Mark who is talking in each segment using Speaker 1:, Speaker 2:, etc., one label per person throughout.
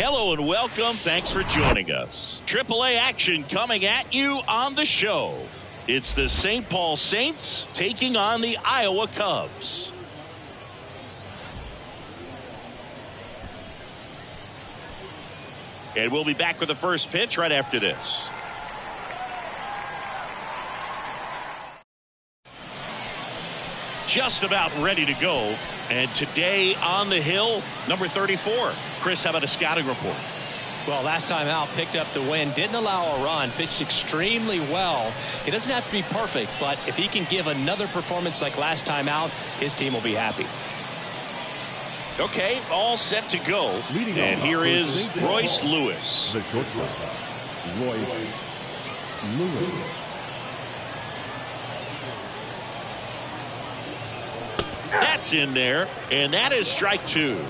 Speaker 1: Hello and welcome. Thanks for joining us. AAA action coming at you on the show. It's the St. Paul Saints taking on the Iowa Cubs. And we'll be back with the first pitch right after this. Just about ready to go. And today on the hill, number 34. Chris, how about a scouting report?
Speaker 2: Well, last time out, picked up the win, didn't allow a run, pitched extremely well. He doesn't have to be perfect, but if he can give another performance like last time out, his team will be happy.
Speaker 1: Okay, all set to go. And here is Royce Lewis.
Speaker 3: The shortstop, Royce Lewis.
Speaker 1: That's in there, and that is strike two.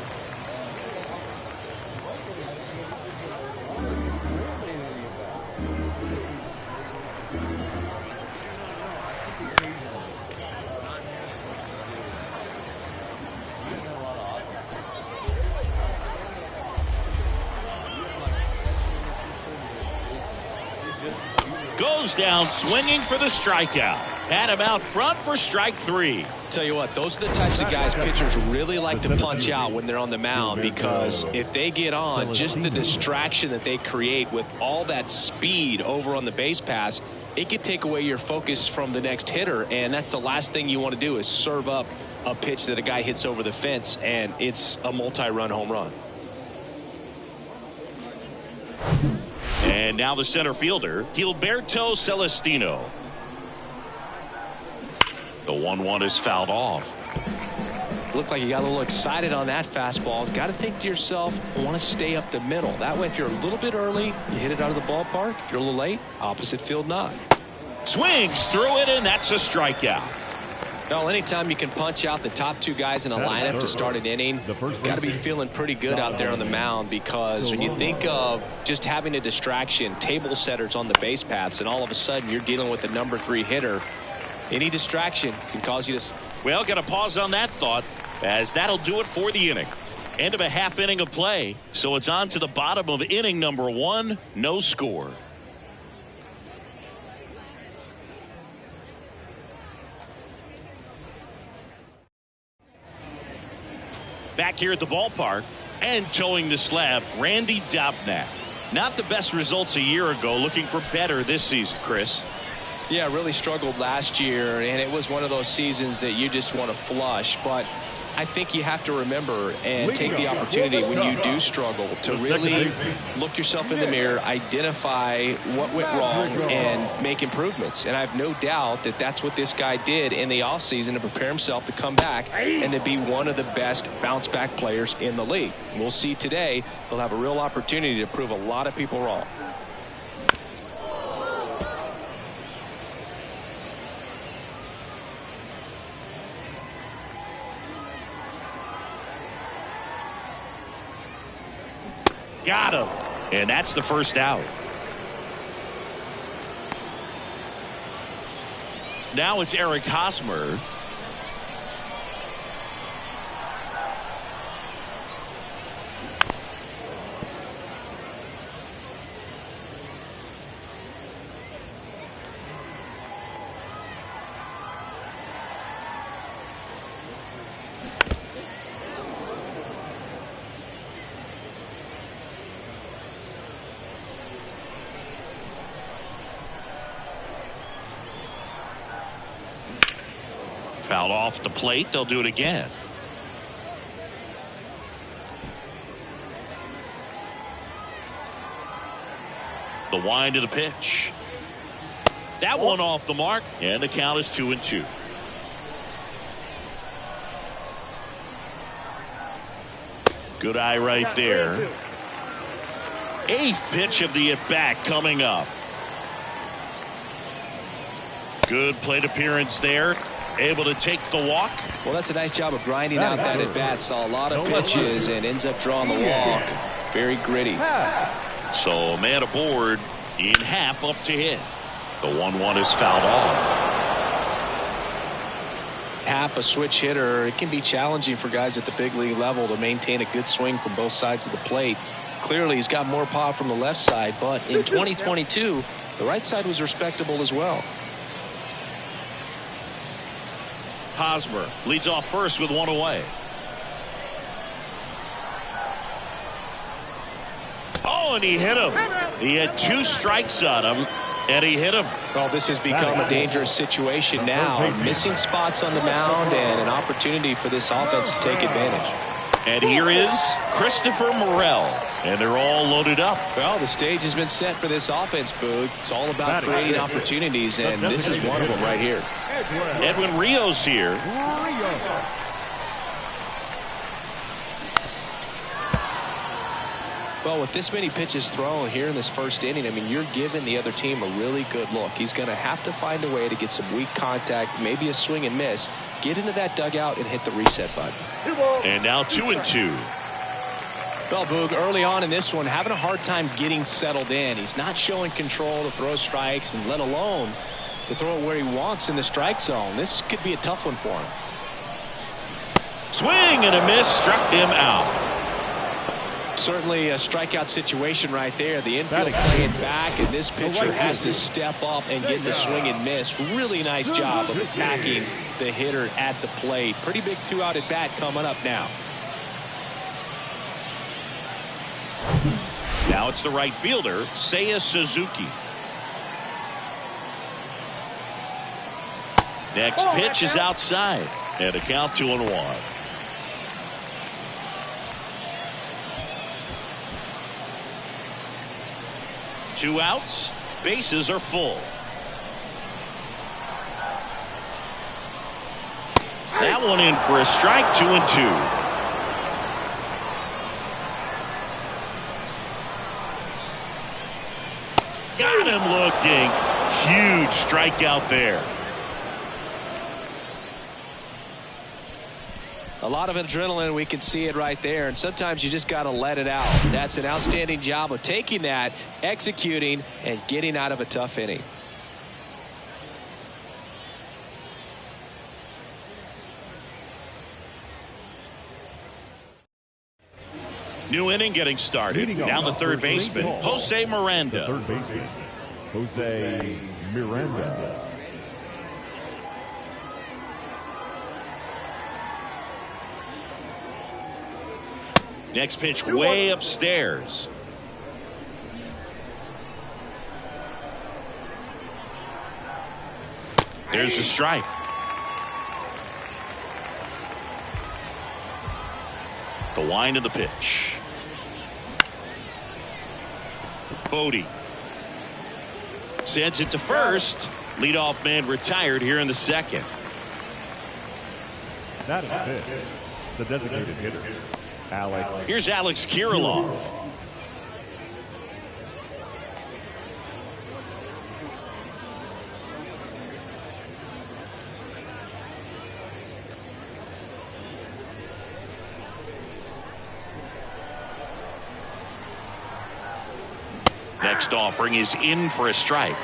Speaker 1: Goes down swinging for the strikeout. Had him out front for strike three.
Speaker 2: Tell you what, those are the types of guys pitchers really like to punch out when they're on the mound, because if they get on, just the distraction that they create with all that speed over on the base pass, it could take away your focus from the next hitter, and that's the last thing you want to do is serve up a pitch that a guy hits over the fence, and it's a multi-run home run.
Speaker 1: And now the center fielder, Gilberto Celestino. The 1-1 is fouled off.
Speaker 2: Looked like you got a little excited on that fastball. Got to think to yourself, I want to stay up the middle. That way, if you're a little bit early, you hit it out of the ballpark. If you're a little late, opposite field nod.
Speaker 1: Swings through it, and that's a strikeout.
Speaker 2: Well, anytime you can punch out the top two guys in a lineup to start an inning, got to be feeling pretty good out there on the mound, because when you think of just having a distraction, table setters on the base paths, and all of a sudden you're dealing with the number 3 hitter, any distraction can cause you to...
Speaker 1: Well, got to pause on that thought, as that'll do it for the inning. End of a half inning of play, so it's on to the bottom of inning number 1, no score. Back here at the ballpark and towing the slab, Randy Dobnak. Not the best results a year ago, looking for better this season, Chris.
Speaker 2: Yeah, really struggled last year, and it was one of those seasons that you just want to flush. But I think you have to remember and take the opportunity when you do struggle to really look yourself in the mirror, identify what went wrong, and make improvements. And I have no doubt that that's what this guy did in the offseason to prepare himself to come back and to be one of the best bounce-back players in the league. We'll see today he'll have a real opportunity to prove a lot of people wrong.
Speaker 1: Got him. And that's the first out. Now it's Eric Hosmer. Fouled off the plate. They'll do it again. The wind of the pitch. That one off the mark, and the count is 2-2. Good eye right there. 8th pitch of the at-bat coming up. Good plate appearance there. Able to take the walk.
Speaker 2: Well, that's a nice job of grinding out that at-bat. Saw a lot of pitches and ends up drawing the walk. Very gritty.
Speaker 1: So man aboard in Happ up to hit. The 1-1 is fouled off.
Speaker 2: Happ, a switch hitter, it can be challenging for guys at the big league level to maintain a good swing from both sides of the plate. clearly he's got more pop from the left side, but in 2022, the right side was respectable as well.
Speaker 1: Hosmer leads off first with one away. Oh, and he hit him. He had 2 strikes on him, and he hit him.
Speaker 2: Well, this has become a dangerous situation now. Missing spots on the mound and an opportunity for this offense to take advantage.
Speaker 1: And here is Christopher Morel, and they're all loaded up.
Speaker 2: Well, the stage has been set for this offense, Boog. It's all about creating opportunities, and this is one of them right here.
Speaker 1: Edwin Rios here.
Speaker 2: Well, with this many pitches thrown here in this first inning, I mean, you're giving the other team a really good look. He's going to have to find a way to get some weak contact, maybe a swing and miss, get into that dugout and hit the reset button.
Speaker 1: And now 2-2.
Speaker 2: Well, Boog, early on in this one, having a hard time getting settled in. He's not showing control to throw strikes, and let alone to throw it where he wants in the strike zone. This could be a tough one for him.
Speaker 1: Swing and a miss, struck him out.
Speaker 2: Certainly a strikeout situation right there. The infield playing back, and this pitcher has to step up and get the swing and miss. Really nice job of attacking the hitter at the plate. Pretty big 2-out at bat coming up now.
Speaker 1: Now it's the right fielder, Seiya Suzuki. Next pitch is outside, and a count 2-1. Two outs, bases are full. That one in for a strike, 2-2. Got him looking. Huge strikeout there.
Speaker 2: A lot of adrenaline, we can see it right there, and sometimes you just got to let it out. That's an outstanding job of taking that, executing, and getting out of a tough inning.
Speaker 1: New inning getting started. Down the third baseman, Jose Miranda.
Speaker 3: Third baseman, Jose Miranda.
Speaker 1: Next pitch way upstairs. There's the strike. The wind of the pitch. Bodie sends it to first. Leadoff man retired here in the second.
Speaker 3: That is it. The designated hitter, Alex.
Speaker 1: Here's Alex Kirilloff. Next offering is in for a strike.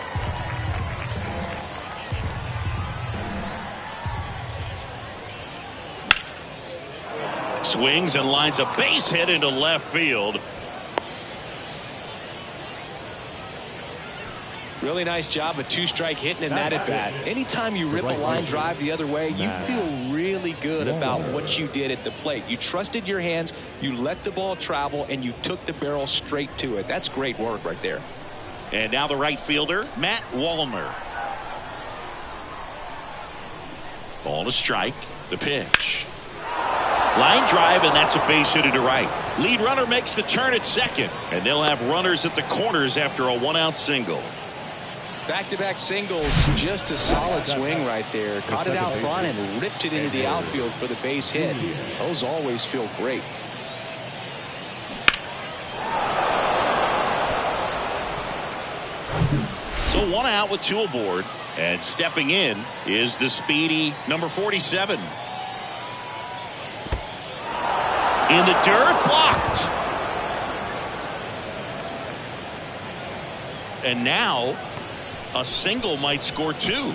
Speaker 1: Swings and lines a base hit into left field.
Speaker 2: Really nice job of two-strike hitting in that at bat. Anytime you rip a line drive the other way, you feel really good about what you did at the plate. You trusted your hands, you let the ball travel, and you took the barrel straight to it. That's great work right there.
Speaker 1: And now the right fielder, Matt Wallner. Ball to strike. The pitch. Line drive, and that's a base hit into right. Lead runner makes the turn at second, and they'll have runners at the corners after a one-out single.
Speaker 2: Back-to-back singles, just a solid swing right there. Caught it out front and ripped it into the outfield for the base hit. Those always feel great.
Speaker 1: So one out with two aboard, and stepping in is the speedy number 47. In the dirt, blocked. And now a single might score two.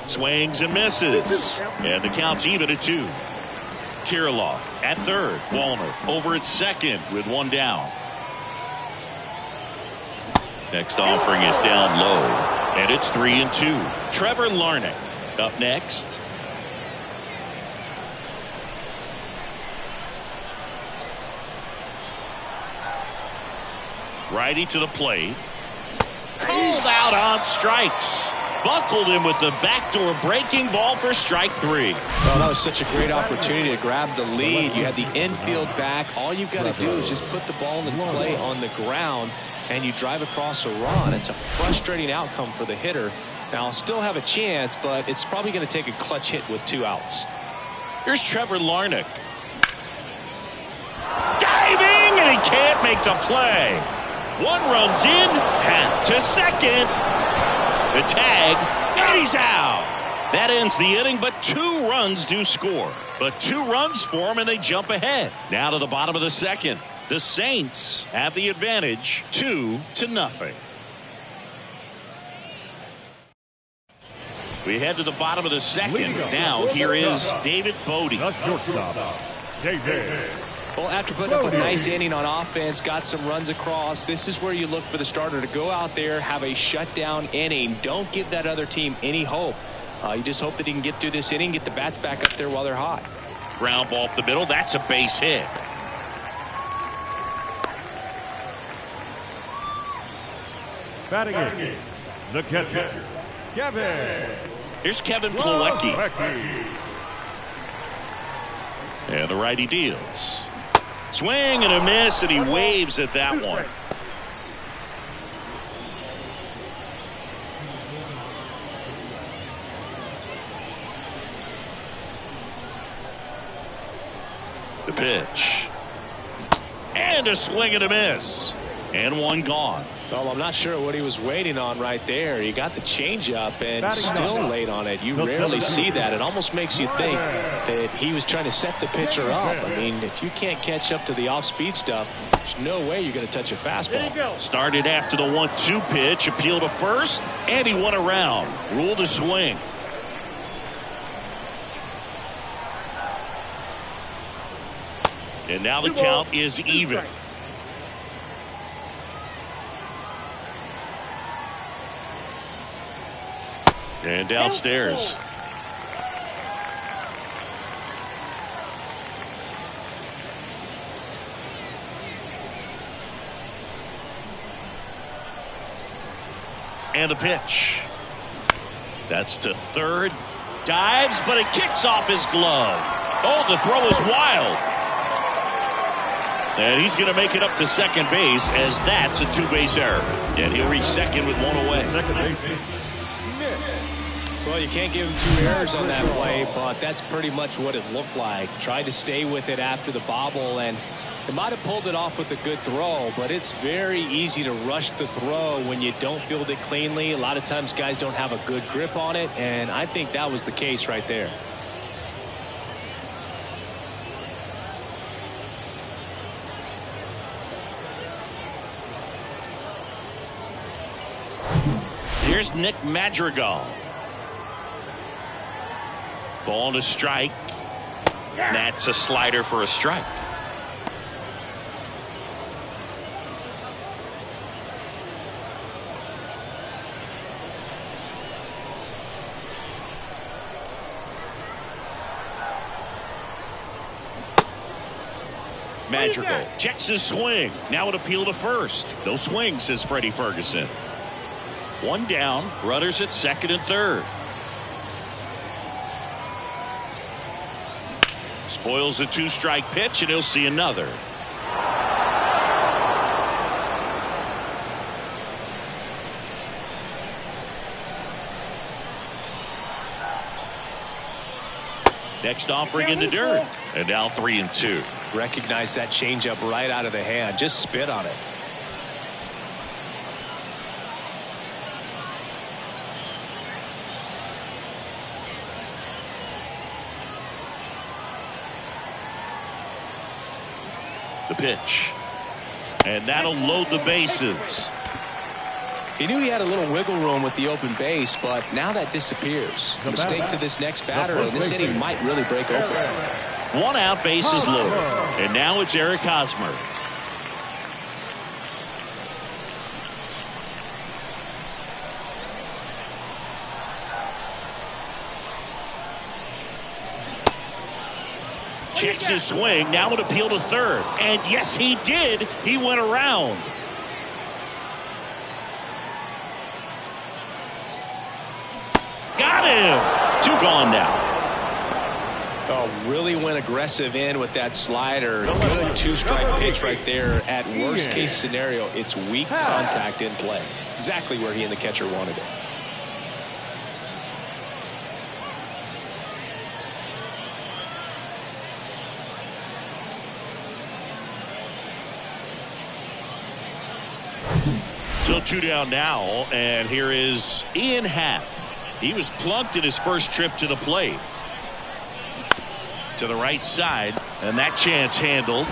Speaker 1: Swings and misses. And the count's even at 2. Kirilloff at third. Wallner over at second with 1 down. Next offering is down low. And it's 3-2. Trevor Larnach up next. Righty to the plate. Called out on strikes. Buckled him with the backdoor breaking ball for strike 3.
Speaker 2: Oh, that was such a great opportunity to grab the lead. You had the infield back. All you've got to do is just put the ball in play on the ground, and you drive across a run. It's a frustrating outcome for the hitter. Now, I'll still have a chance, but it's probably going to take a clutch hit with 2 outs.
Speaker 1: Here's Trevor Larnach. Diving, and he can't make the play. 1 runs in, hat to second. The tag, and he's out. That ends the inning, but 2 runs do score. But 2 runs for him, and they jump ahead. Now to the bottom of the second. The Saints have the advantage, 2-0. We head to the bottom of the second. Now here is David Bote.
Speaker 3: The shortstop, David.
Speaker 2: Well, after putting up a nice inning on offense, got some runs across, this is where you look for the starter to go out there, have a shutdown inning. Don't give that other team any hope. You just hope that he can get through this inning, get the bats back up there while they're hot.
Speaker 1: Ground ball up the middle. That's a base hit.
Speaker 3: Batting in, the catcher, Kevin.
Speaker 1: Here's Kevin Plawecki. And the righty deals. Swing and a miss, and he waves at that one. The pitch. And a swing and a miss. And 1 gone.
Speaker 2: Well, I'm not sure what he was waiting on right there. He got the changeup and still late on it. You rarely see that. It almost makes you think that he was trying to set the pitcher up. I mean, if you can't catch up to the off-speed stuff, there's no way you're going to touch a fastball.
Speaker 1: Started after the 1-2 pitch, appeal to first, and he went around. Ruled a swing. And now the count is even. And downstairs. And the pitch. That's to third. Dives, but it kicks off his glove. Oh, the throw is wild. And he's going to make it up to second base, as that's a 2-base error. And he'll reach second with 1 away.
Speaker 3: Second base.
Speaker 2: Well, you can't give him 2 errors on that play, but that's pretty much what it looked like. Tried to stay with it after the bobble, and they might have pulled it off with a good throw, but it's very easy to rush the throw when you don't field it cleanly. A lot of times guys don't have a good grip on it, and I think that was the case right there.
Speaker 1: Here's Nick Madrigal. Ball to strike. That's a slider for a strike. Madrigal checks his swing. Now an appeal to first. No swing, says Freddie Ferguson. 1 down. Runners at second and third. Spoils a 2-strike pitch, and he'll see another. Next offering in the dirt. And now 3-2.
Speaker 2: Recognize that changeup right out of the hand. Just spit on it.
Speaker 1: The pitch. And that'll load the bases.
Speaker 2: He knew he had a little wiggle room with the open base, but now that disappears. A mistake to this next batter, and this inning might really break open.
Speaker 1: 1 out, bases loaded. And now it's Eric Hosmer. Checks his swing. Now an appeal to third. And yes, he did. He went around. Got him. 2 gone now.
Speaker 2: Oh, really went aggressive in with that slider. Good 2-strike pitch right there. At worst case scenario, it's weak contact in play. Exactly where he and the catcher wanted it.
Speaker 1: So 2 down now, and here is Ian Happ. He was plunked in his first trip to the plate. To the right side, and that chance handled.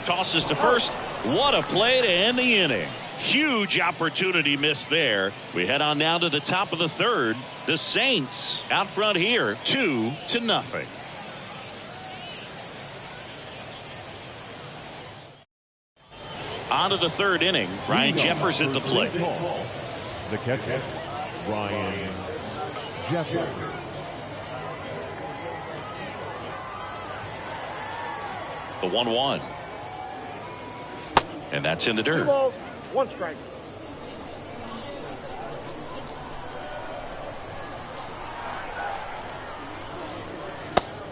Speaker 1: Tosses to first. What a play to end the inning. Huge opportunity missed there. We head on now to the top of the third. The Saints out front here, 2-0. On to the third inning. Ryan Jeffers at the plate.
Speaker 3: The catcher, Ryan Jeffers.
Speaker 1: The 1-1. And that's in the dirt.
Speaker 4: 2 balls, 1 strike.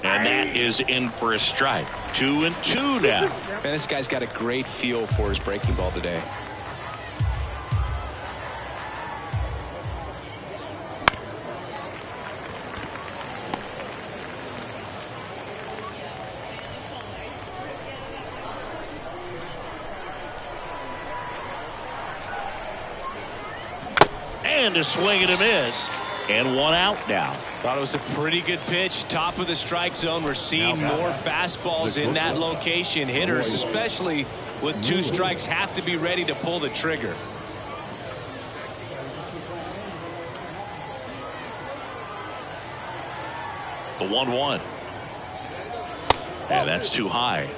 Speaker 1: And that is in for a strike. 2-2 now.
Speaker 2: Man, this guy's got a great feel for his breaking ball today.
Speaker 1: And a swing and a miss. And 1 out now.
Speaker 2: Thought it was a pretty good pitch. Top of the strike zone. We're seeing more fastballs in that location. Hitters, especially with 2 strikes, have to be ready to pull the trigger.
Speaker 1: The 1-1. And that's too high.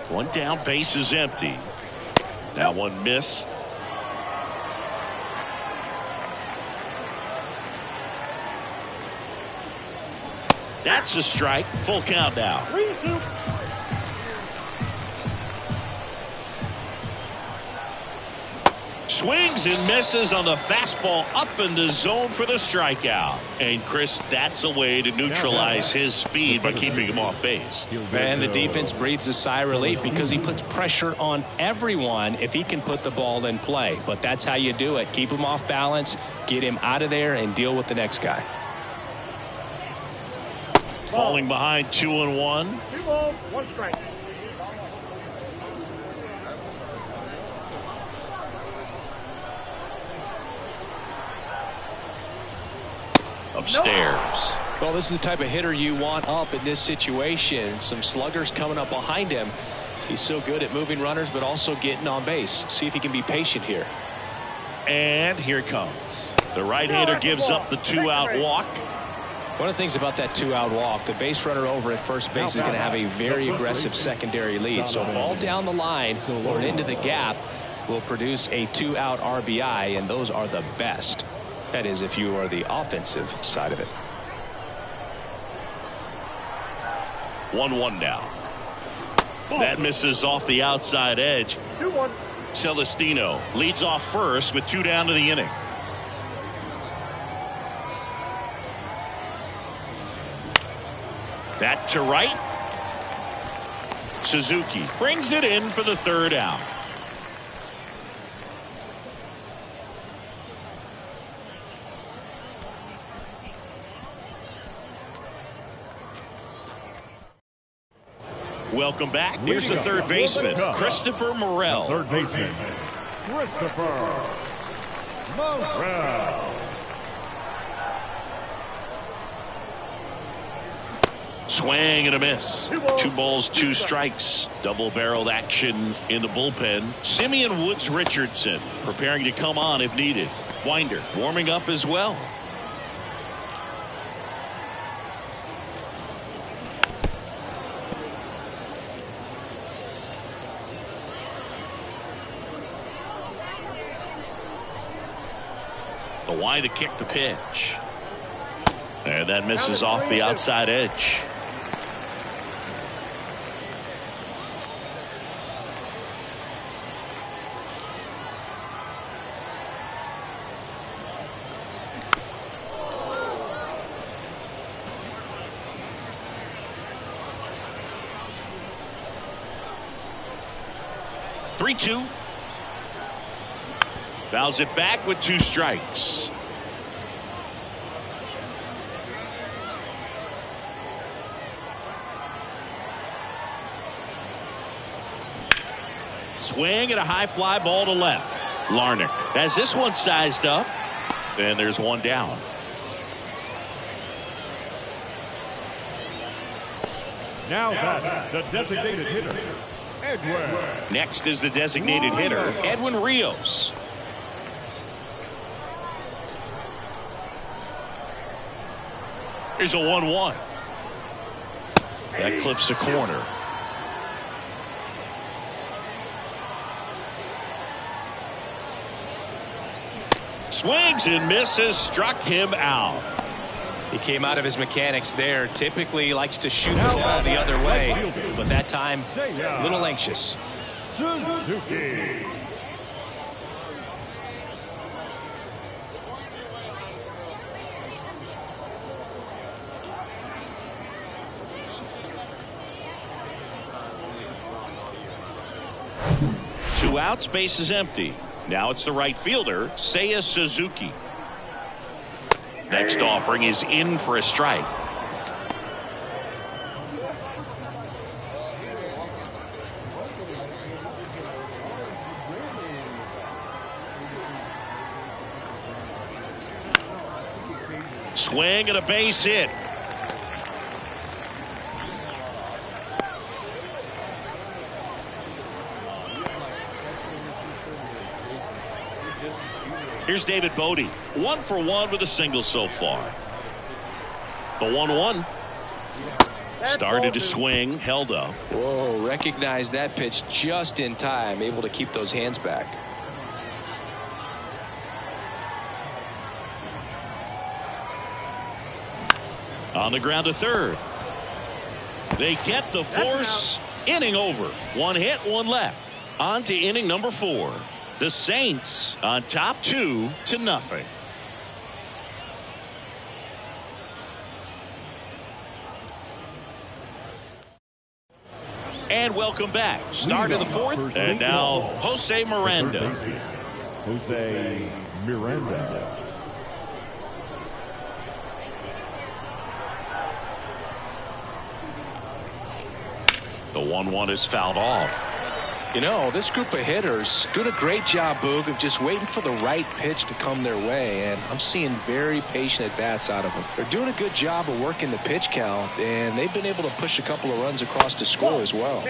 Speaker 1: One down, base is empty. That one missed. That's a strike. Full count now.
Speaker 4: 3-2.
Speaker 1: Swings and misses on the fastball up in the zone for the strikeout. And Chris, that's a way to neutralize his speed by keeping him off base.
Speaker 2: And the defense breathes a sigh of relief because he puts pressure on everyone if he can put the ball in play. But that's how you do it. Keep him off balance, get him out of there, and deal with the next guy.
Speaker 1: Falling behind 2-1.
Speaker 4: 2 balls, 1 strike.
Speaker 1: Upstairs.
Speaker 2: Well, this is the type of hitter you want up in this situation. Some sluggers coming up behind him. He's so good at moving runners, but also getting on base. See if he can be patient here.
Speaker 1: And here it comes. The right-hander gives up the 2-out walk.
Speaker 2: One of the things about that 2-out walk, the base runner over at first base is going to have a very aggressive secondary lead. So ball down the line or into the gap will produce a 2-out RBI, and those are the best. That is, if you are the offensive side of it.
Speaker 1: 1-1 now. That misses off the outside edge.
Speaker 4: 2-1.
Speaker 1: Celestino leads off first with 2 down to the inning. That to right. Suzuki brings it in for the 3rd out. Welcome back. Here's the 3rd baseman, Christopher Morel.
Speaker 3: Third baseman, Christopher Morel.
Speaker 1: Swing and a miss. 2 balls, 2 strikes. Double-barreled action in the bullpen. Simeon Woods Richardson preparing to come on if needed. Winder warming up as well. The wide to kick the pitch. And that misses off the outside edge. Three-two. Fouls it back with 2 strikes. Swing and a high fly ball to left. Larnach has this one sized up. And there's 1 down.
Speaker 3: Now that's the designated hitter, Edwin.
Speaker 1: Next is the designated hitter, Edwin Rios. Here's a 1-1. That clips the corner. Swings and misses, struck him out.
Speaker 2: He came out of his mechanics there. Typically likes to shoot the ball the other way, but that time a little anxious.
Speaker 3: Suzuki.
Speaker 1: Two outs, base is empty. Now it's the right fielder, Seiya Suzuki. Next offering is in for a strike. Swing and a base hit. Here's David Bote. 1 for 1 with a single so far. The 1-1. Started to swing, held up.
Speaker 2: Whoa, recognized that pitch just in time, able to keep those hands back.
Speaker 1: On the ground to third. They get the force. Inning over. 1 hit, 1 left. On to inning number 4. The Saints on top 2-0. And welcome back. Start of the 4th. And now Jose Miranda.
Speaker 3: Jose Miranda.
Speaker 2: The 1-1 is fouled off. You know, this group of hitters doing a great job, Boog, of just waiting for the right pitch to come their way, and I'm seeing very patient at-bats out of them. They're doing a good job of working the pitch count, and they've been able to push a couple of runs across to score as well.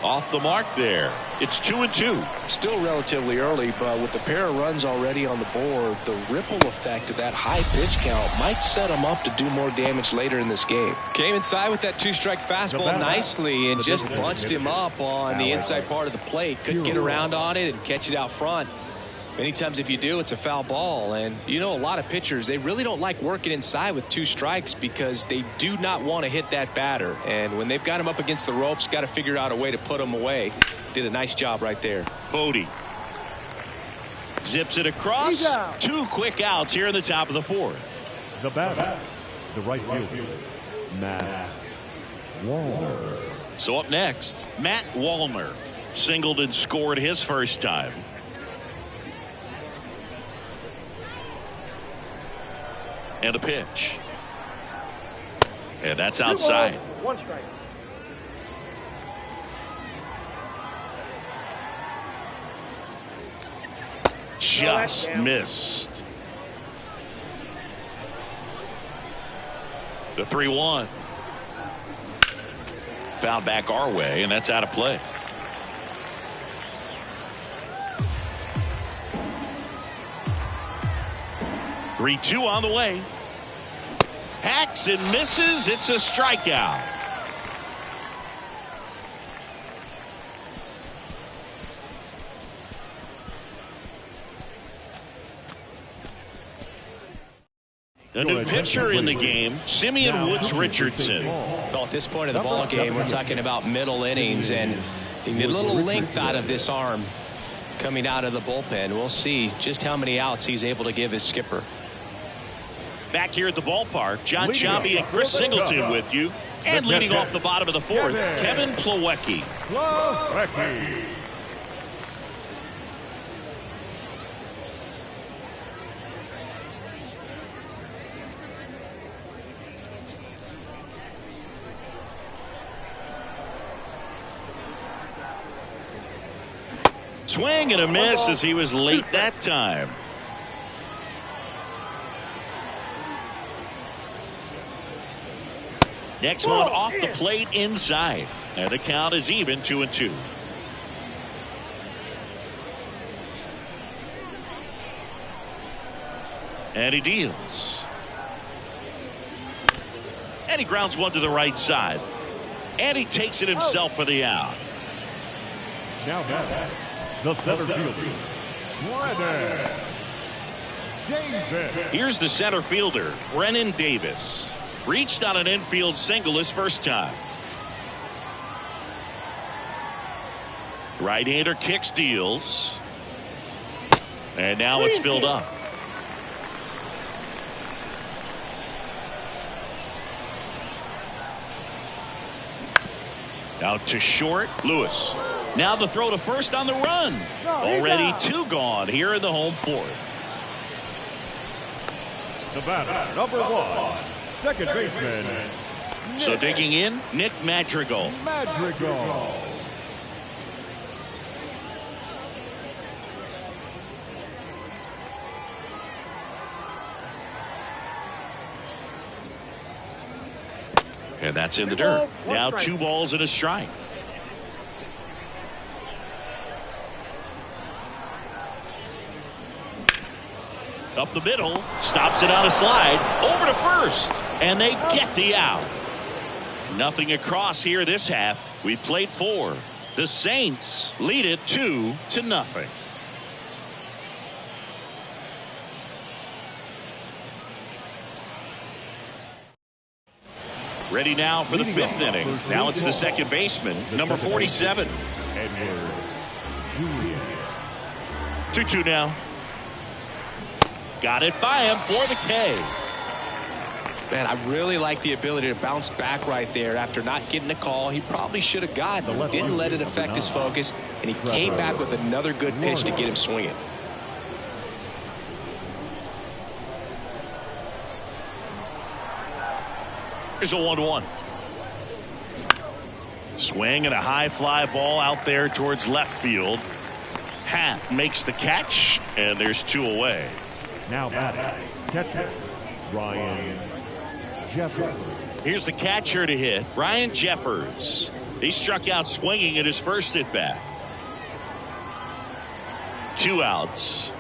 Speaker 1: Off the mark there. It's 2-2.
Speaker 2: Still relatively early, but with the pair of runs already on the board, the ripple effect of that high pitch count might set them up to do more damage later in this game. Came inside with that 2-strike fastball nicely and just bunched him up on the inside part of the plate. Couldn't get around on it and catch it out front. Many times if you do, it's a foul ball. And, you know, a lot of pitchers, they really don't like working inside with 2 strikes because they do not want to hit that batter. And when they've got him up against the ropes, got to figure out a way to put him away. Did a nice job right there.
Speaker 1: Bote zips it across. 2 quick outs here in the top of the 4th.
Speaker 3: The batter, the right fielder, Matt Wallner.
Speaker 1: So up next, Matt Wallner. Singled and scored his first time. And a pitch. And that's outside.
Speaker 4: 1 strike.
Speaker 1: Just missed. The 3-1. fouled back our way, and that's out of play. Three-two on the way. Hacks and misses. It's a strikeout. A new pitcher in the game, Simeon Woods Richardson.
Speaker 2: Well, at this point of the ball game, we're talking about middle innings, and you need a little length out of this arm coming out of the bullpen. We'll see just how many outs he's able to give his skipper.
Speaker 1: Back here at the ballpark, John Sciambi and Chris Singleton with you. And leading off the bottom of the fourth, Kevin Plawecki. Swing and a miss as he was late that time. Next one off the plate inside. And the count is even 2-2. And he deals. And he grounds one to the right side. And he takes it himself for the out.
Speaker 3: Now back, the center fielder, Brennan Davis.
Speaker 1: Here's the center fielder, Brennan Davis. Reached on an infield single his first time. Right-hander kicks, deals. And now it's filled up. Out to short, Lewis. Now the throw to first on the run. Already two gone here in the home fourth.
Speaker 3: The batter, number one, second baseman.
Speaker 1: So digging in, Nick Madrigal. And that's in the dirt. Now 2 balls and a strike. Up the middle, stops it on a slide, over to first, and they get the out. Nothing across here this half. We played 4. The Saints lead it 2-0. Ready now for the 5th inning. Now it's the second baseman, number 47.
Speaker 3: Edward Julian.
Speaker 1: 2-2 now. Got it by him for the K.
Speaker 2: Man, I really like the ability to bounce back right there after not getting a call. He probably should have gotten it. Didn't let it affect his focus, and he came back with another good pitch to get him swinging.
Speaker 1: Here's a 1-1. Swing and a high fly ball out there towards left field. Happ makes the catch, and there's 2 away.
Speaker 3: Now batting, catcher, Ryan Jeffers.
Speaker 1: Here's the catcher to hit, Ryan Jeffers. He struck out swinging at his first at bat. 2 outs.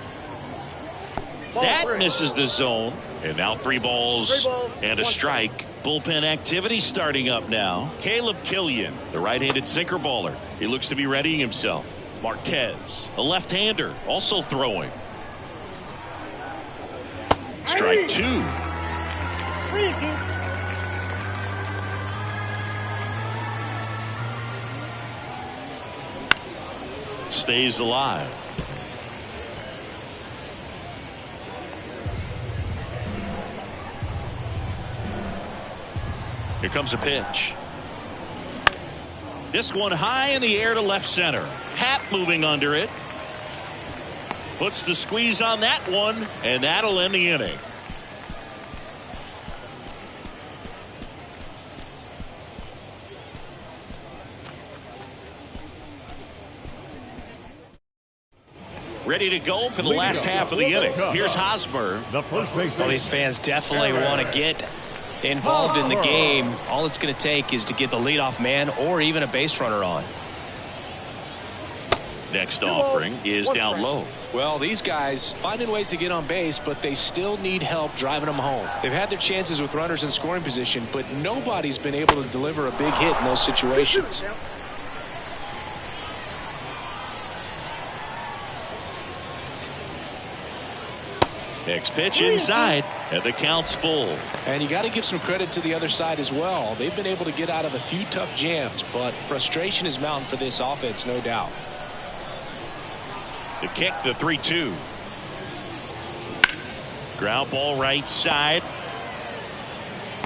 Speaker 1: That misses the zone. And now 3 balls and a strike. Bullpen activity starting up now. Caleb Killian, the right-handed sinker baller. He looks to be readying himself. Marquez, a left-hander, also throwing. Strike 2. Stays alive. Here comes a pitch. This one high in the air to left center. Happ moving under it. Puts the squeeze on that one, and that'll end the inning. Ready to go for the last half of the inning. Here's Hosmer.
Speaker 3: The first base.
Speaker 2: Well, these fans definitely want to get involved in the game. All it's going to take is to get the leadoff man or even a base runner on.
Speaker 1: Next offering is down low.
Speaker 2: Well, these guys finding ways to get on base, but they still need help driving them home. They've had their chances with runners in scoring position, but nobody's been able to deliver a big hit in those situations.
Speaker 1: Next pitch inside, and the count's full.
Speaker 2: And you got to give some credit to the other side as well. They've been able to get out of a few tough jams, but frustration is mounting for this offense, no doubt.
Speaker 1: The kick, the 3-2. Ground ball right side.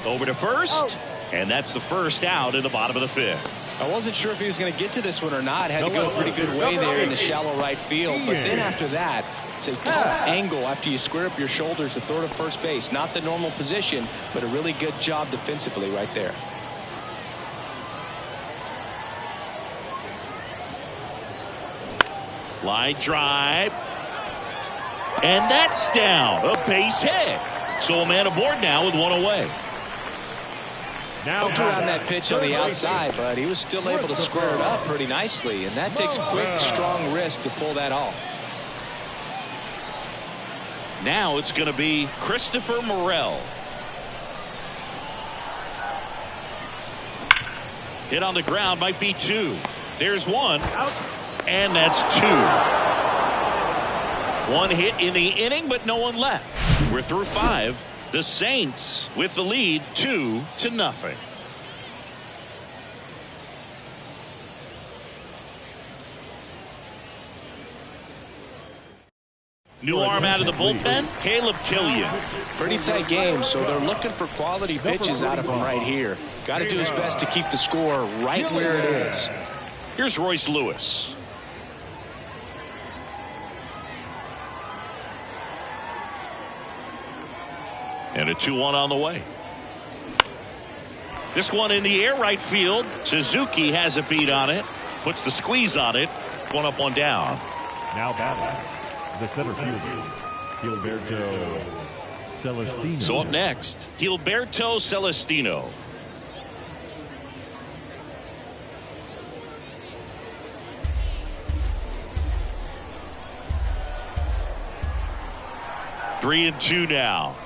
Speaker 1: Over to first. And that's the first out in the bottom of the fifth.
Speaker 2: I wasn't sure if he was going to get to this one or not. Had to go a pretty good way there in the shallow right field. But then after that, it's a tough angle after you square up your shoulders to throw to first base. Not the normal position, but a really good job defensively right there.
Speaker 1: Line drive. And that's down. A base hit. So a man aboard now with one away.
Speaker 2: Now around that pitch on the outside, but he was still able to square it up pretty nicely. And that takes quick, strong wrist to pull that off.
Speaker 1: Now it's going to be Christopher Morel. Hit on the ground, might be two. There's one. And that's two. One hit in the inning, but no one left. We're through five. The Saints with the lead 2-0. New arm out of the bullpen, Caleb Killian.
Speaker 2: Pretty tight game, so they're looking for quality pitches out of him right here. Got to do his best to keep the score right where it is.
Speaker 1: Here's Royce Lewis. And a 2-1 on the way. This one in the air right field. Suzuki has a beat on it. Puts the squeeze on it. One up, one down.
Speaker 3: Now batting the center fielder, Gilberto Celestino.
Speaker 1: So up next, Gilberto Celestino. Three and two now.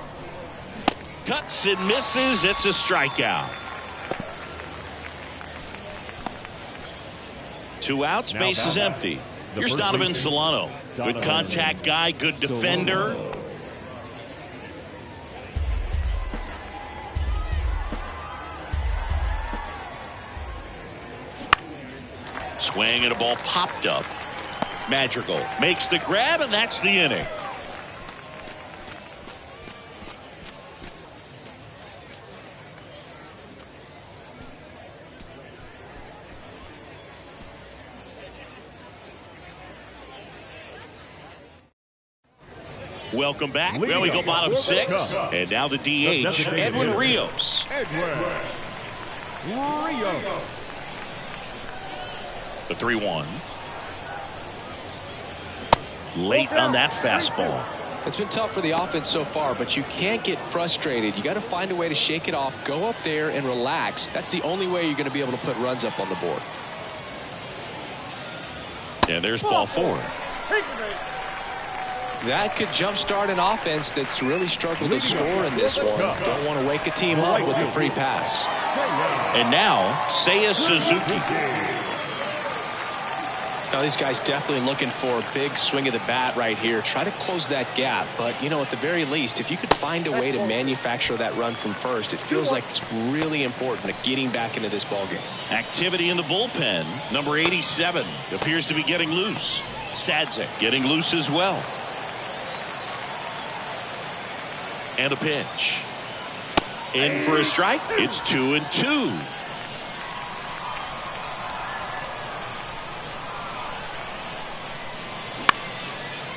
Speaker 1: Cuts and misses. It's a strikeout. Two outs. Base is empty. Here's Donovan Solano. Good contact guy. Good defender. Swing and a ball popped up. Madrigal makes the grab, and that's the inning. Welcome back. Well, we go bottom six. And now the DH, Edwin Rios. The 3-1. Late on that fastball.
Speaker 2: It's been tough for the offense so far, but you can't get frustrated. You got to find a way to shake it off, go up there and relax. That's the only way you're going to be able to put runs up on the board.
Speaker 1: And there's ball four.
Speaker 2: That could jumpstart an offense that's really struggled to score in this one. Don't want to wake a team up with the free pass.
Speaker 1: And now, Seiya Suzuki.
Speaker 2: Now these guys definitely looking for a big swing of the bat right here. Try to close that gap. But, you know, at the very least, if you could find a way to manufacture that run from first, it feels like it's really important to getting back into this ballgame.
Speaker 1: Activity in the bullpen. Number 87 appears to be getting loose. Sadzik getting loose as well. And a pitch. In for a strike. It's 2-2.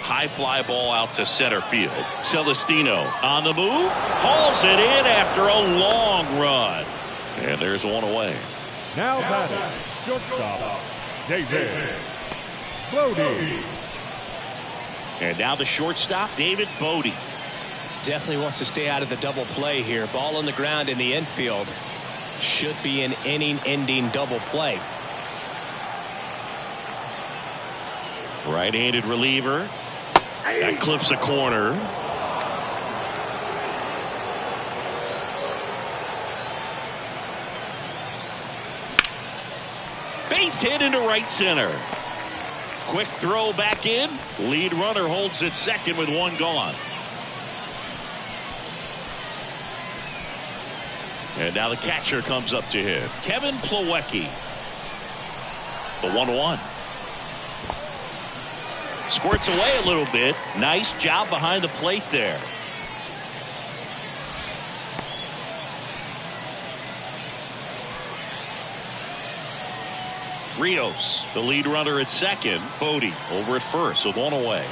Speaker 1: High fly ball out to center field. Celestino on the move. Hauls it in after a long run. And there's one away.
Speaker 3: Now batting, shortstop, David Bote.
Speaker 1: And now the shortstop, David Bote.
Speaker 2: Definitely wants to stay out of the double play here. Ball on the ground in the infield. Should be an inning-ending double play.
Speaker 1: Right-handed reliever. That clips a corner. Base hit into right center. Quick throw back in. Lead runner holds at second with one gone. And now the catcher comes up to hit. Kevin Plawecki. The 1-1. Squirts away a little bit. Nice job behind the plate there. Rios, the lead runner at second. Bodie over at first with one away.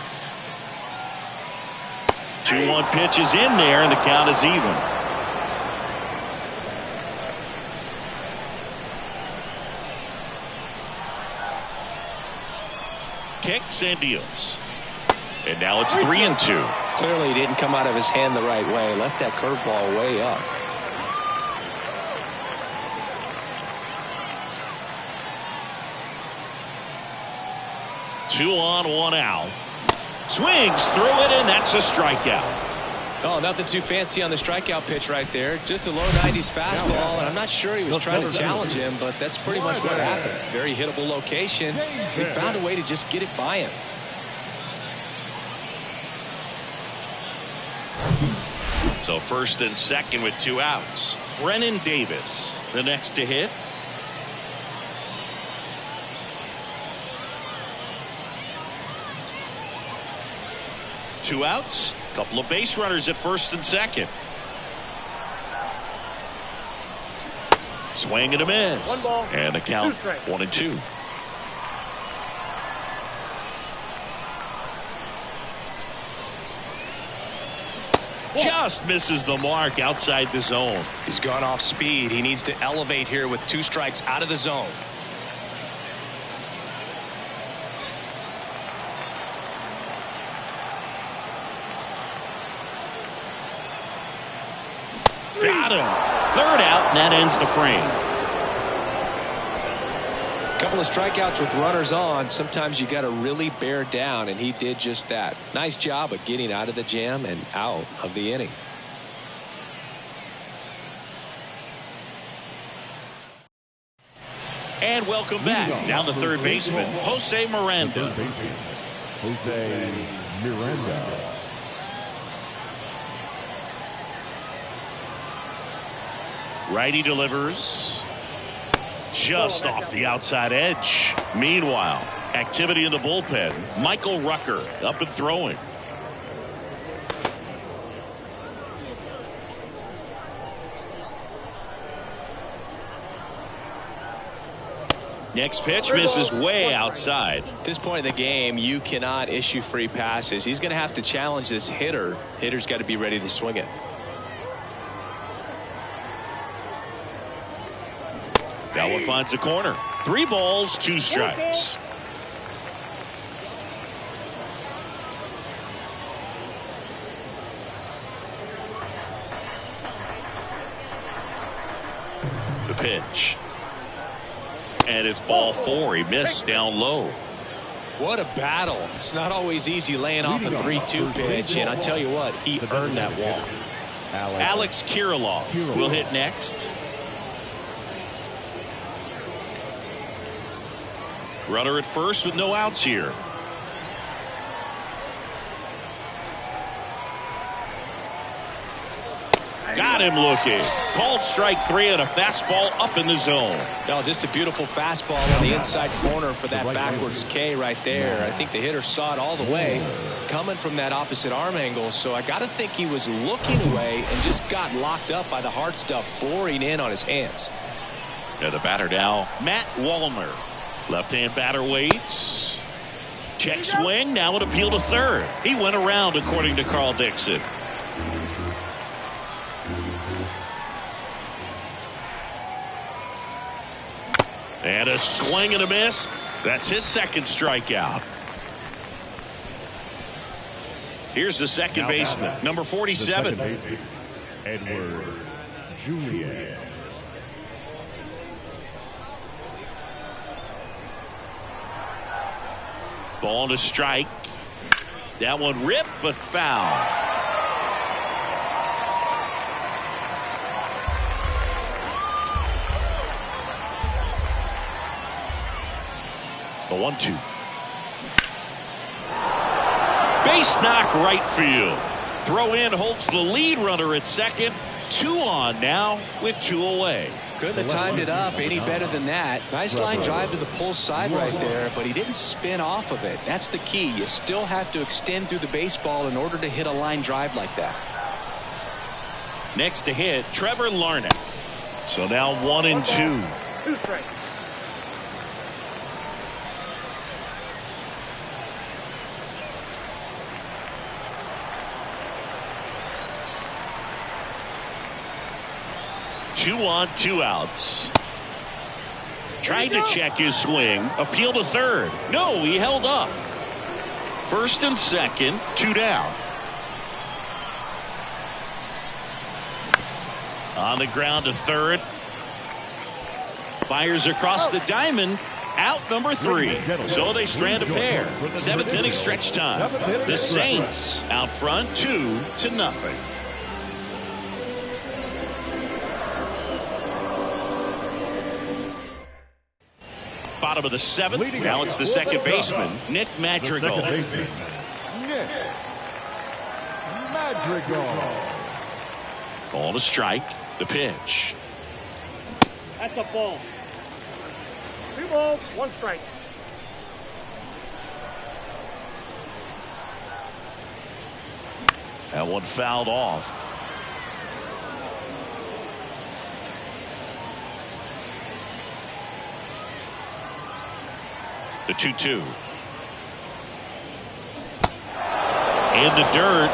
Speaker 1: 2-1 pitch is in there, and the count is even. Kicks and deals. And now it's 3-2.
Speaker 2: Clearly he didn't come out of his hand the right way. Left that curveball way up.
Speaker 1: Two on, one out. Swings through it, and that's a strikeout.
Speaker 2: Oh, nothing too fancy on the strikeout pitch right there. Just a low 90s fastball, and I'm not sure he was trying to challenge him, but that's pretty much what happened. Very hittable location. He found a way to just get it by him.
Speaker 1: So first and second with two outs. Brennan Davis, the next to hit. Two outs, couple of base runners at first and second. Swing and a miss.
Speaker 4: 1 ball,
Speaker 1: and the count
Speaker 4: 2 strikes.
Speaker 1: 1-2. Just misses the mark outside the zone.
Speaker 2: He's gone off speed. He needs to elevate here with 2 strikes out of the zone.
Speaker 1: Got him. Third out, and that ends the frame.
Speaker 2: Couple of strikeouts with runners on. Sometimes you got to really bear down, and he did just that. Nice job of getting out of the jam and out of the inning.
Speaker 1: And welcome back. Down the third baseman, Jose Miranda.
Speaker 3: Jose Miranda.
Speaker 1: Righty delivers. Just off the outside edge. Meanwhile, activity in the bullpen. Michael Rucker up and throwing. Next pitch misses way outside.
Speaker 2: At this point in the game, you cannot issue free passes. He's going to have to challenge this hitter. Hitter's got to be ready to swing it.
Speaker 1: That one finds the corner. 3 balls, 2 strikes. The pitch. And it's ball 4. He missed down low.
Speaker 2: What a battle. It's not always easy laying off a 3-2 pitch, and I tell you what, he earned that walk.
Speaker 1: Alex Kirilloff will hit next. Runner at first with no outs here. Got him looking. Called strike 3 and a fastball up in the zone.
Speaker 2: No, just a beautiful fastball on the inside corner for that backwards K right there. I think the hitter saw it all the way coming from that opposite arm angle. So I got to think he was looking away and just got locked up by the hard stuff boring in on his hands.
Speaker 1: And the batter now, Matt Wallner. Left-hand batter waits. Check swing. Now an appeal to third. He went around, according to Carl Dixon. And a swing and a miss. That's his second strikeout. Here's the second baseman, number 47.
Speaker 3: Edward Julian.
Speaker 1: Ball to strike. That one ripped, but foul. The 1-2. Base knock right field. Throw in holds the lead runner at second. 2 on now with 2 away.
Speaker 2: Couldn't have timed it up any better than that. Nice line drive to the pull side right there, but he didn't spin off of it. That's the key. You still have to extend through the baseball in order to hit a line drive like that.
Speaker 1: Next to hit, Trevor Larnach. So now 1-2.
Speaker 4: 2 strikes.
Speaker 1: Two on, 2 outs. Tried to check his swing. Appeal to third. No, he held up. First and second, 2 down. On the ground to third. Fires across the diamond. Out number 3. So they strand a pair. 7th inning stretch time. The Saints out front 2-0. Bottom of the 7th. Now it's the second baseman, Nick Madrigal.
Speaker 3: Nick Madrigal.
Speaker 1: Ball to strike. The pitch.
Speaker 4: That's a ball. 2 balls, 1 strike.
Speaker 1: That one fouled off. The 2-2. In the dirt.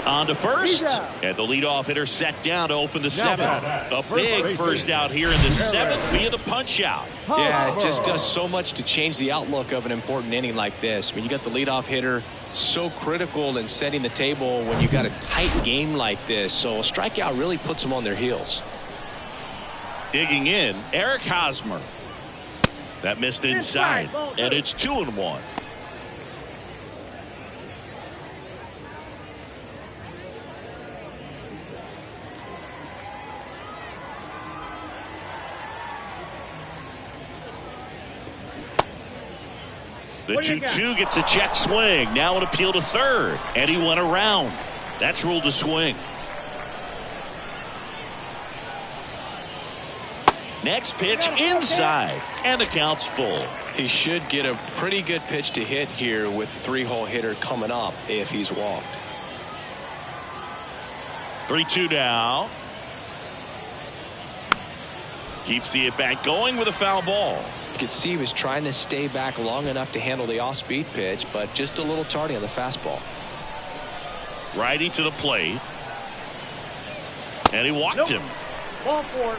Speaker 1: On to first. And the leadoff hitter set down to open the 7th. A big first out here in the 7th via the punch out.
Speaker 2: Yeah, it just does so much to change the outlook of an important inning like this. When you got the leadoff hitter so critical in setting the table when you got a tight game like this. So a strikeout really puts them on their heels.
Speaker 1: Digging in, Eric Hosmer. That missed inside, and it's 2-1. The 2-2 gets a check swing. Now an appeal to third, and he went around. That's ruled a swing. Next pitch inside, and the count's full.
Speaker 2: He should get a pretty good pitch to hit here with the 3-hole hitter coming up if he's walked.
Speaker 1: 3-2 now. Keeps the at-bat going with a foul ball.
Speaker 2: You could see he was trying to stay back long enough to handle the off-speed pitch, but just a little tardy on the fastball.
Speaker 1: Righty to the plate. And he walked him.
Speaker 4: Ball 4.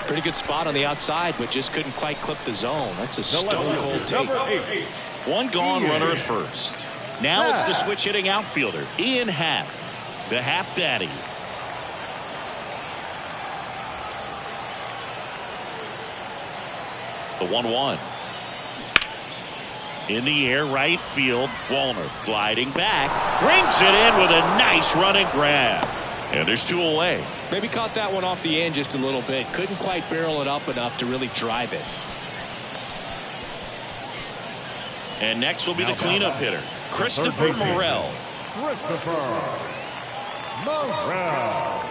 Speaker 2: Pretty good spot on the outside, but just couldn't quite clip the zone. That's a stone-cold take.
Speaker 1: One gone runner at first. Now it's the switch hitting outfielder, Ian Happ, the Happ Daddy. The 1-1. In the air, right field. Wallner gliding back. Brings it in with a nice running grab. And there's 2 away.
Speaker 2: Maybe caught that one off the end just a little bit. Couldn't quite barrel it up enough to really drive it.
Speaker 1: And next will be the cleanup hitter, Christopher Morel.
Speaker 3: Christopher Morel.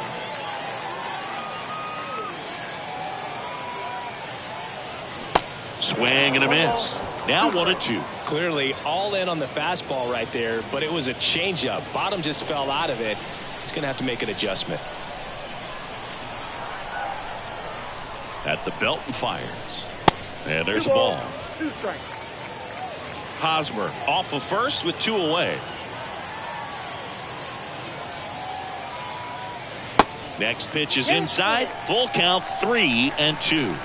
Speaker 1: Swing and a miss. Now 1-2.
Speaker 2: Clearly all in on the fastball right there, but it was a changeup. Bottom just fell out of it. He's going to have to make an adjustment.
Speaker 1: At the belt and fires. And there's a ball.
Speaker 4: 2 strikes.
Speaker 1: Hosmer off of first with 2 away. Next pitch is inside. Full count, 3-2.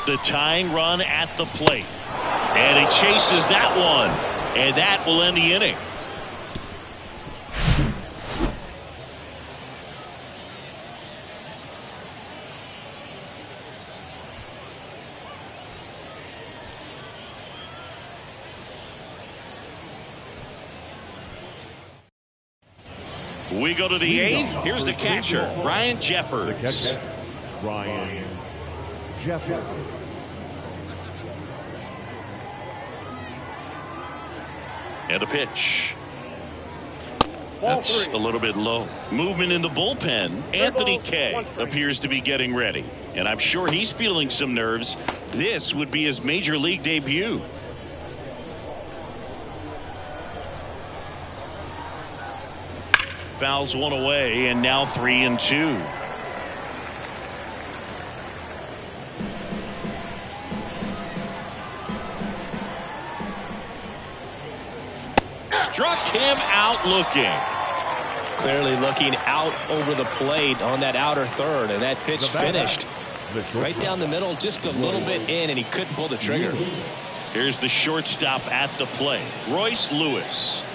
Speaker 1: The tying run at the plate. And he chases that one. And that will end the inning. We go to the eighth. Here's the catcher, Ryan Jeffers.
Speaker 3: The catcher, Ryan Jeffers.
Speaker 1: And a pitch. That's a little bit low. Movement in the bullpen. Anthony Kay appears to be getting ready. And I'm sure he's feeling some nerves. This would be his major league debut. Fouls one away, and now 3-2. Struck him out looking.
Speaker 2: Clearly looking out over the plate on that outer third, and that pitch finished right down the middle, just a little bit in, and he couldn't pull the trigger.
Speaker 1: Here's the shortstop at the plate, Royce Lewis.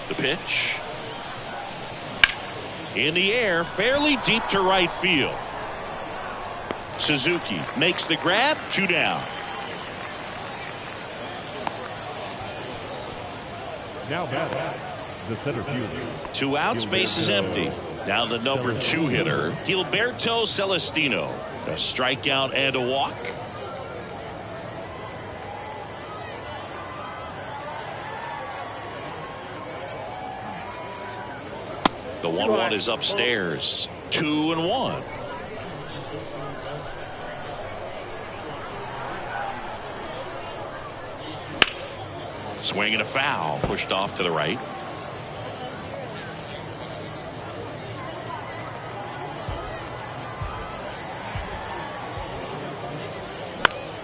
Speaker 1: The pitch. In the air, fairly deep to right field. Suzuki makes the grab, 2 down.
Speaker 3: Now batting, the center fielder.
Speaker 1: 2 outs, base is empty. Now the number 2 hitter, Gilberto Celestino. A strikeout and a walk. The 1-1 is upstairs. 2-1. Swing and a foul, pushed off to the right.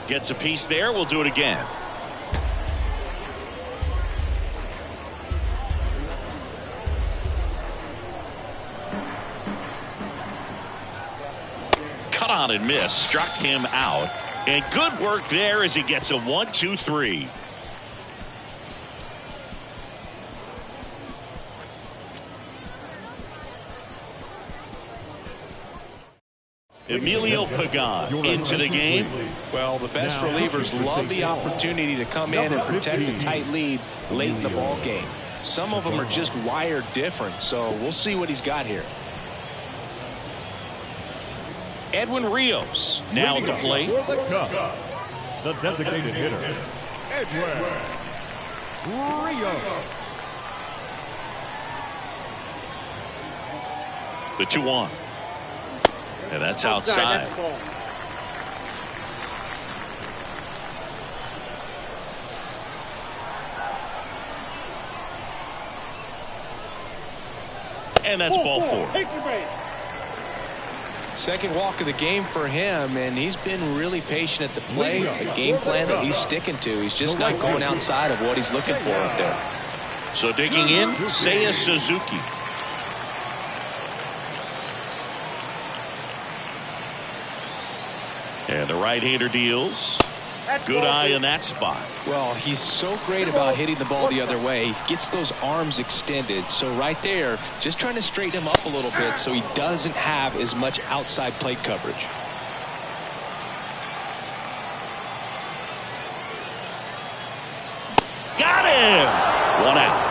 Speaker 1: Gets a piece there. We'll do it again. Cut on and miss. Struck him out. And good work there as he gets a 1-2-3. Emilio Pagan into the game.
Speaker 2: Well, the best relievers love the opportunity to come in and protect a tight lead late in the ball game. Some of them are just wired different, so we'll see what he's got here.
Speaker 1: Edwin Rios now at the plate.
Speaker 3: The designated hitter, Edwin Rios.
Speaker 1: The 2-1. And that's outside. And that's ball 4.
Speaker 2: Second walk of the game for him, and he's been really patient at the plate. A game plan that he's sticking to. He's just not going outside of what he's looking for up there.
Speaker 1: So digging in, Seiya Suzuki. And the right-hander deals. Good eye in that spot.
Speaker 2: Well, he's so great about hitting the ball the other way. He gets those arms extended. So right there, just trying to straighten him up a little bit so he doesn't have as much outside plate coverage.
Speaker 1: Got him! 1 out.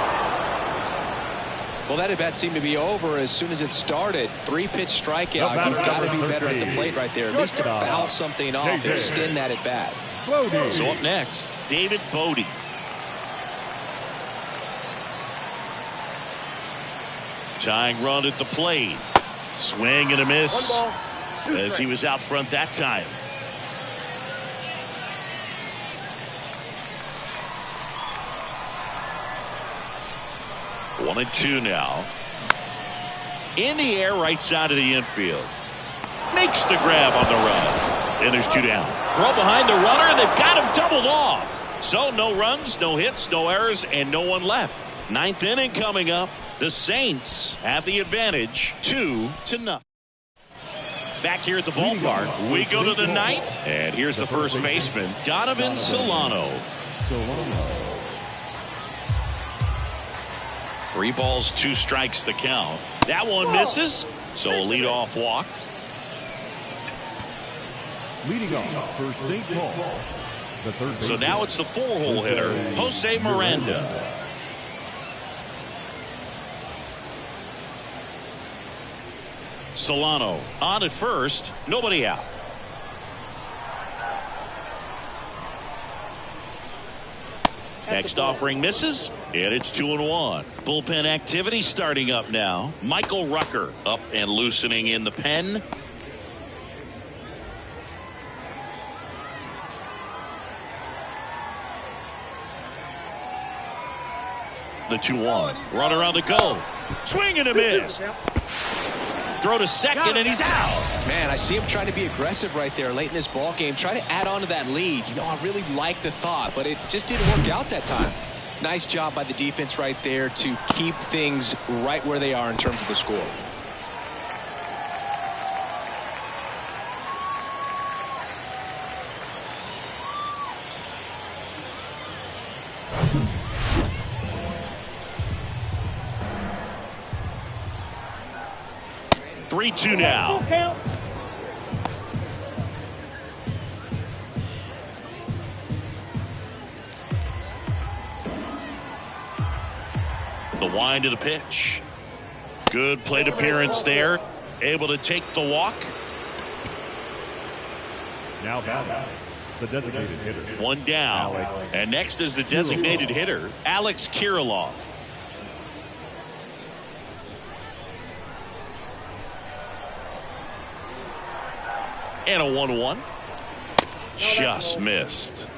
Speaker 2: Well, that at bat seemed to be over as soon as it started. 3-pitch strikeout. You've got to be better at the plate right there, at least to foul something off and extend that at bat.
Speaker 1: So up next, David Bote. Tying run at the plate. Swing and a miss as he was out front that time. One and 2 now. In the air, right side of the infield. Makes the grab on the run. And there's 2 down. Throw behind the runner, and they've got him doubled off. So no runs, no hits, no errors, and no one left. 9th inning coming up. The Saints have the advantage, 2-0. Back here at the ballpark, we go to the ninth, and here's the first baseman, Donovan Solano. 3 balls, 2 strikes the count. That one misses, so a leadoff walk.
Speaker 3: Leading off for St. Paul, the third
Speaker 1: So now it's the 4-hole hitter, Jose Miranda. Solano on at first, nobody out. Next offering misses, and it's 2-1. Bullpen activity starting up now. Michael Rucker up and loosening in the pen. The 2-1. Runner on the go. Swing and a miss. Throw to second, and he's out.
Speaker 2: Man, I see him trying to be aggressive right there late in this ball game. Try to add on to that lead. You know, I really like the thought, but it just didn't work out that time. Nice job by the defense right there to keep things right where they are in terms of the score.
Speaker 1: Three-two now. The wind of the pitch. Good plate appearance there. Able to take the walk.
Speaker 3: Now batting, the designated hitter.
Speaker 1: One down. And next is the designated hitter, Alex Kirilloff. And a 1-1. Just missed.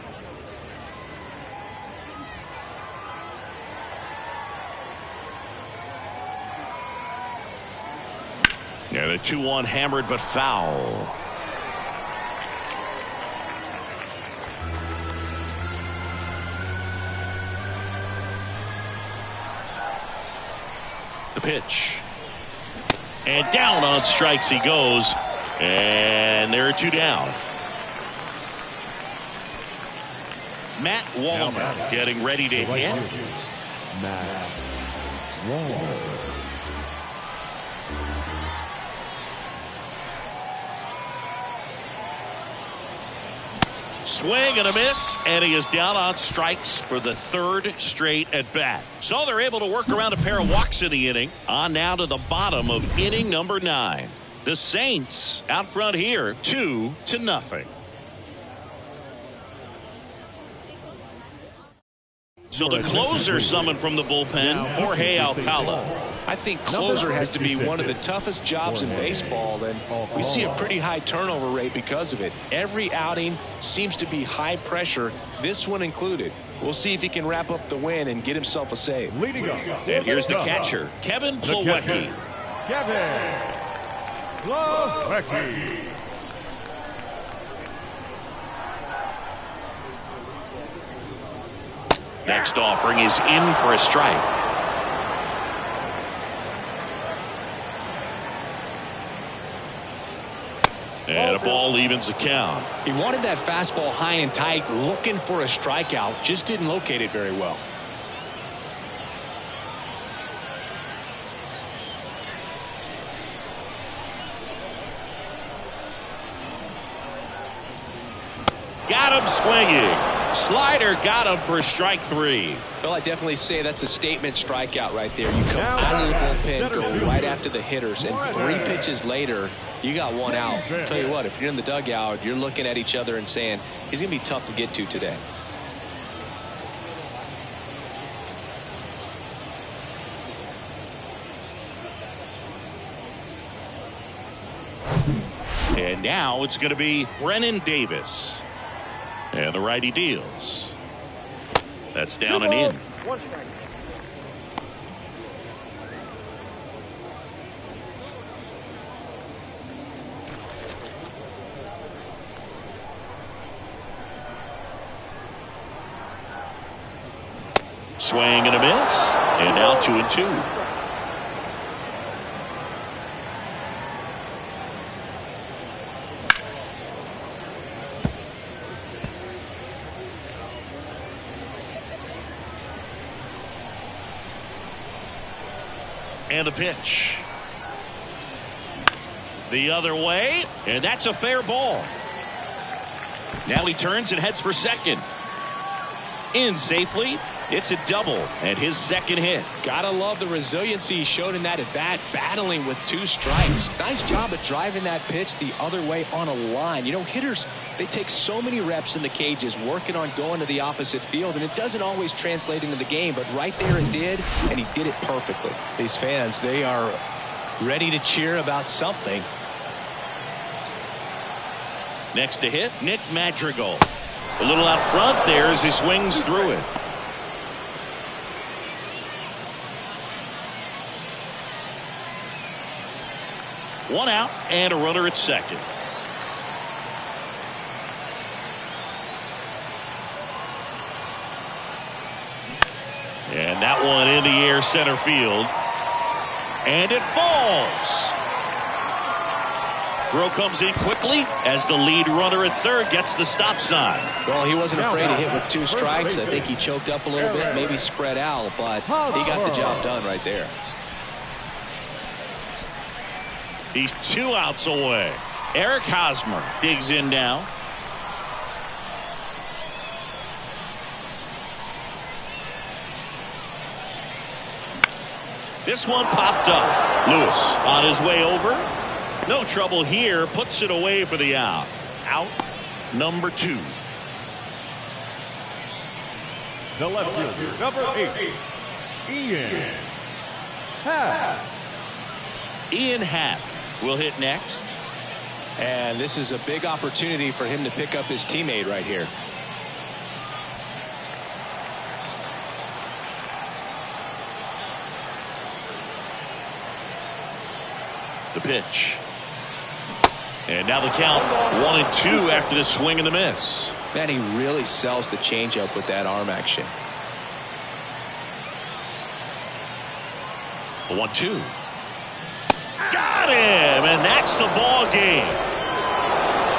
Speaker 1: And a 2-1 hammered but foul. The pitch. And down on strikes he goes. And there are 2 down. Matt Wallner getting ready to hit.
Speaker 3: Matt Wallner.
Speaker 1: Swing and a miss, and he is down on strikes for the 3rd straight at bat. So they're able to work around a pair of walks in the inning. On now to the bottom of inning number 9. The Saints out front here, 2-0. So the closer summoned from the bullpen, Jorge Alcala.
Speaker 2: I think closer has to be one of the toughest jobs in baseball, and we see a pretty high turnover rate because of it. Every outing seems to be high pressure, this one included. We'll see if he can wrap up the win and get himself a save.
Speaker 3: Leading up.
Speaker 1: And here's the catcher, Kevin Plawecki.
Speaker 3: Kevin Plawecki.
Speaker 1: Next offering is in for a strike. And a ball evens the count.
Speaker 2: He wanted that fastball high and tight, looking for a strikeout, just didn't locate it very well.
Speaker 1: Got him swinging. Slider got him for strike 3.
Speaker 2: Well, I definitely say that's a statement strikeout right there. You come out of the bullpen, go right after the hitters, and 3 pitches later, you got 1 out. I'll tell you what, if you're in the dugout, you're looking at each other and saying, he's going to be tough to get to today.
Speaker 1: And now it's going to be Brennan Davis. And the righty deals. That's down and in.
Speaker 4: 1 strike.
Speaker 1: Swing and a miss. And now 2-2. And the pitch. The other way, and that's a fair ball. Now he turns and heads for second. In safely. It's a double and his second hit.
Speaker 2: Gotta love the resiliency he showed in that at bat, battling with 2 strikes. Nice job of driving that pitch the other way on a line. You know, hitters, they take so many reps in the cages working on going to the opposite field, and it doesn't always translate into the game, but right there it did, and he did it perfectly. These fans, they are ready to cheer about something.
Speaker 1: Next to hit, Nick Madrigal. A little out front there as he swings through it. One out and a runner at second. And that one in the air center field. And it falls. Throw comes in quickly as the lead runner at third gets the stop sign.
Speaker 2: Well, he wasn't afraid to hit with 2 strikes. I think he choked up a little bit, maybe spread out, but he got the job done right there.
Speaker 1: He's 2 outs away. Eric Hosmer digs in now. This one popped up. Lewis on his way over. No trouble here. Puts it away for the out. Out number 2.
Speaker 3: The left fielder, number 8, Ian Happ.
Speaker 1: Ian Happ will hit next.
Speaker 2: And this is a big opportunity for him to pick up his teammate right here.
Speaker 1: The pitch. And now the count 1-2 after the swing and the miss.
Speaker 2: Man, he really sells the changeup with that arm action.
Speaker 1: The 1-2. Got him, and that's the ball game.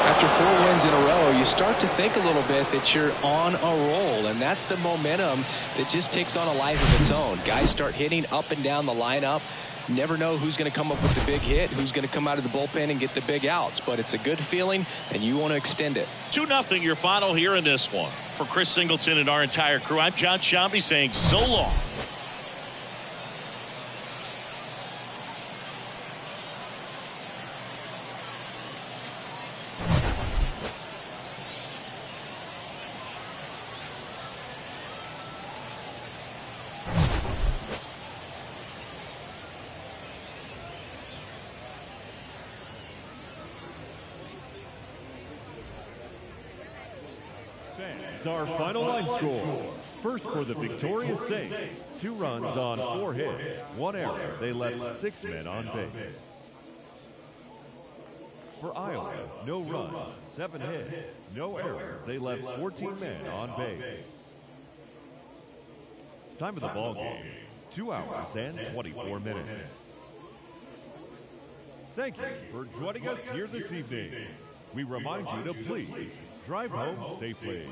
Speaker 2: After 4 wins in a row, you start to think a little bit that you're on a roll, and that's the momentum that just takes on a life of its own. Guys start hitting up and down the lineup. Never know who's going to come up with the big hit, who's going to come out of the bullpen and get the big outs, but it's a good feeling, and you want to extend it.
Speaker 1: 2-0 your final here in this one. For Chris Singleton and our entire crew, I'm John Sciambi saying so long.
Speaker 3: Our final line score. First for the victorious Saints, 2 runs on 4 hits, 1 error. They left 6 men on base. For Iowa, no runs, 7 hits, no errors. They left 14 men on base. Time of the ball game, 2 hours and 24 minutes. Thank you for joining us here this evening. We remind you to please drive home safely.